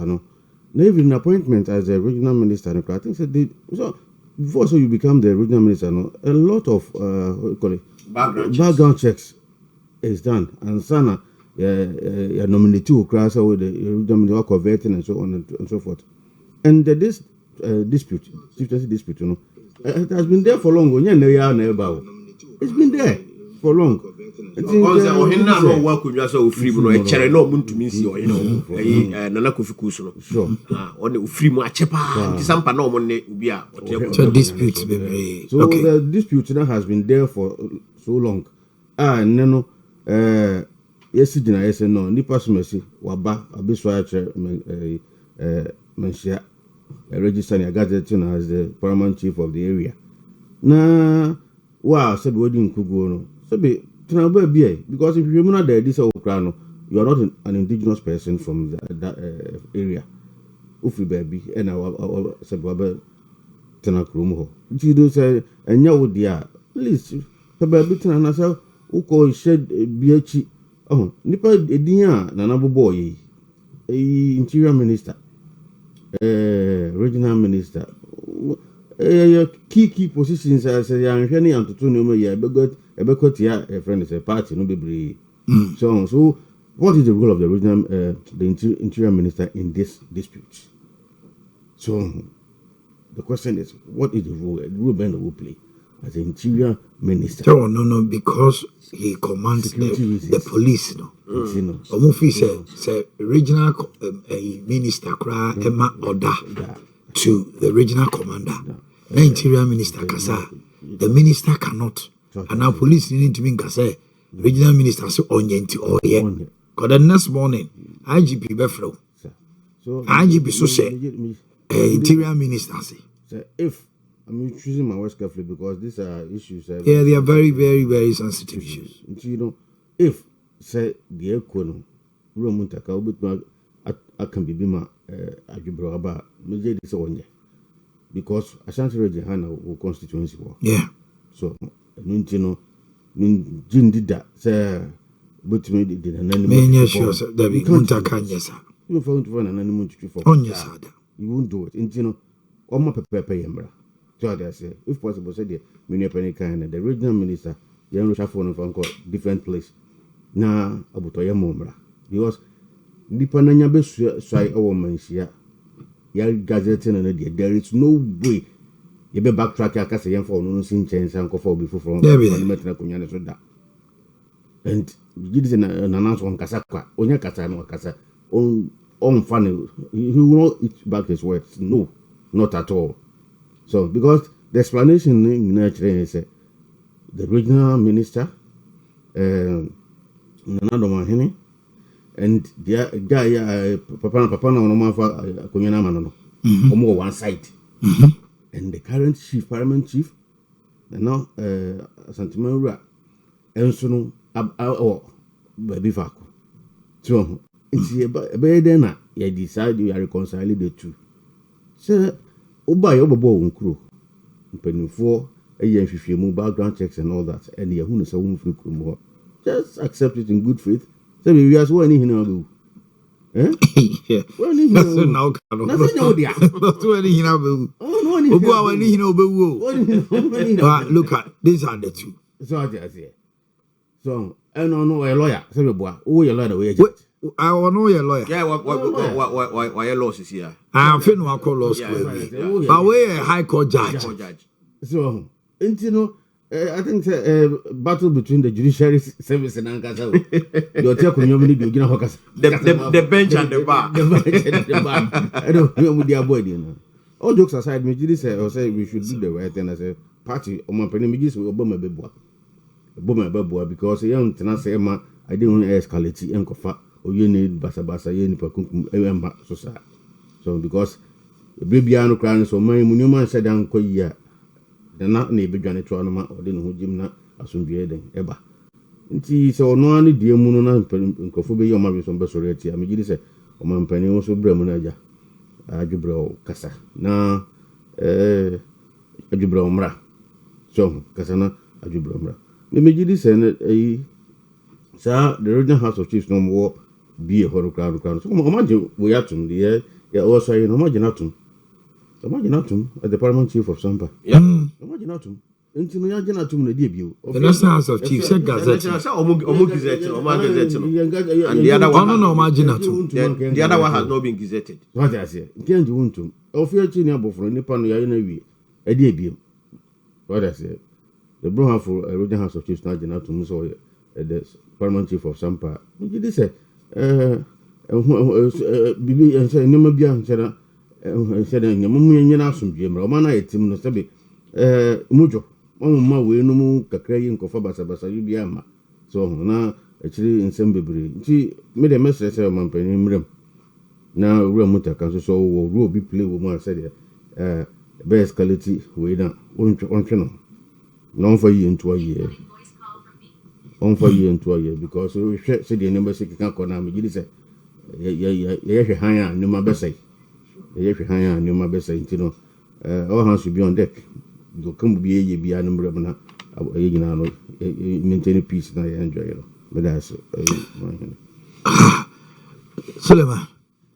minister, no. Now even appointment as a regional minister, I think so before you become the regional minister, no, a lot of what you call it, background checks is done, and sana nominate who cross with the regional minister converting and so on and so forth. And this dispute, you know, it has been there for long. It's been there for long. Sure. So dispute. So the dispute now has been there for so long. No. Yes, no. Nipa sumesi waba abiswa menshia register in a gazette as the paramount chief of the area. Na sabi wodi nkugo no. Sabi because if you're not there, this Okrano, you are not an indigenous person from that area. Ufi baby, and our Sababe Tenakrumo. You do say, and now, dear, please, Sababe Tenasa, Uko shed BH. Oh, Nipa Edia, Nanabu boy, interior minister, regional minister. Key positions as a young Henny and to a friend is a party, no be So what is the role of the regional the interior minister in this dispute? So the question is, what is the role Ruben will play as an interior minister? No, because he commands the police, no. Omufi say regional minister cry Emma order to the regional commander. The interior minister kasa, the minister cannot. And now police need to be kasa. Regional minister so onyenti oye. Because the next morning, IGP Befro. So IGP so say interior minister say. If I'm choosing my words carefully because these are issues. They are very, very, very sensitive issues. You know, if say the econo, Romuntaka ubitma akan bibima ajibro aba meje this one because Ashanti region hana constituency war. Yeah. So nuntino min did that say but me did an animal. Many sure that we can't sir. You found one an animal to for. On your side. You won't do it. Intino or my pepe yambra. So I say if possible say the many penny kind the regional minister the phone from different place. Na abutoya mombra because nipa nanya be swai a woman here ya gazetting and there is no way you be backtrack ya kasa yan for no sin chance and for before from parliament na kunya so da and give an announce on kasa kwa onya kasa no kasa on funny he will not eat back his words. No, not at all. So because the explanation in is the regional minister Nanado Mahini and the guy Papa no mafa kunyana manono omo one side and the current chief paramount chief now Santimura enso no baby fako so it's be then na you decide you are reconciling the two so oba yo bobo nkuro mpanimfo ehyenhwehwemu background checks and all that and you hu no say wo mfiri kurom just accept it in good faith. So we are so anything about. Yeah. Well, now nothing about. Not anything about. Oh, no, anything about. Look at these are the two. So I say. So I no a lawyer. Say boy, who your lawyer way? I know your lawyer. Yeah, why your laws is here? I feel no call law school. But we a high court judge. So, you know. I think battle between the judiciary service and Ankasa. The bench and the bar. I don't know with the avoid, you know. All jokes aside, me say we should do the right thing as a party. On my penny, me will bomb a beboa because a young tenant say, I didn't want to escalate and cofa or you need basa, you need pakum, so because the baby are no crying, so my monument said, Uncle, yeah. The not neighbor Johnny Tronoma or didn't who Jim Assumbia Eba. Inti so no any dear moon and Kofubi or Mavis on Bessoreti. I mean, say, or my penny also Bremonaja. Ajubro Casa. Na Ajubro Mra. So, Casana Ajubro Mra. The Majidi said, sir, the regional House of Chiefs no more be a horror crowd. So, imagine we have to the also imagine at the Paramount Chief of Sampa. Imagine at into no yagina to the debut. The National House of Chiefs said Gazette. And the other one, no, imagine at the other one has not been gazetted. What I say, can't you want to? Of your chin for Nippon Yana, a debut. What I say, the Brown for a Regional House of Chiefs, not to Muso, the Paramount Chief of Sampa. Did they say, Bibi and say, Namabian said, Yamuyan some Jim, Romana, Tim, no Sabi, Mujo. Ma we no mu kakra yi nkofa basabasa yi bia ma so na actually nsem bebre nti me de message say mampani mrem na wura mutaka so wo bi play wo ma say best quality we na ontwe no no for yi into a year on for yi into a year because we say the number 6 kan ko na me gidi say ye hwe han a nyuma besai ye hwe han a nyuma besai nti no all hands should be on deck. Go come be a be an umbrella, maintain peace, and I enjoy it. But that's Sulema.